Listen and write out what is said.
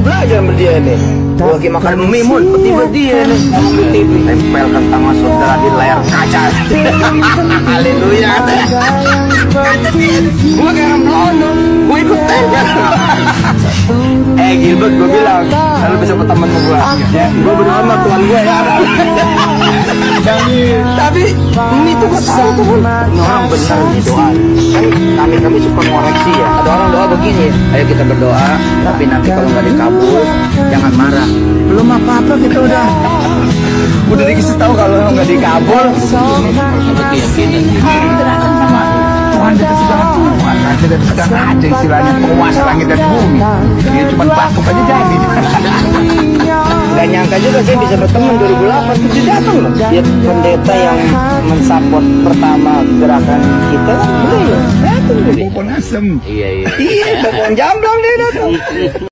belajar sama dia nih. Gua lagi makan mie mun, tiba dia nih ngomong di TV. Tempelkan tangan saudara di layar kaca. Haleluya. Gua kayak melono, gua ikut tempel. Gilbert, gua bilang, lalu bisa berteman sama gua. Ya, gua berdoa sama Tuhan gua ya. Tapi ini tuh gak tahu tuh, ini orang benar nih doa. Kan kami suka ngoreksi ya. Ada orang doa begini, ayo kita berdoa, tapi nanti kalau nggak dikabul jangan marah. Belum apa-apa kita udah dikasih tahu kalau nggak dikabul. Tuhan kita sedang Tuhan, kita sedang aja istilahnya penguasa langit dan bumi. Dia cuma batuk aja jadi. Gak nyangka juga sih bisa berteman 2008 itu datang loh. Dia pendeta yang mensupport pertama gerakan kita kan beliau. Datang beliau. Pohon asem. Iya, pohon jamblang dia datang.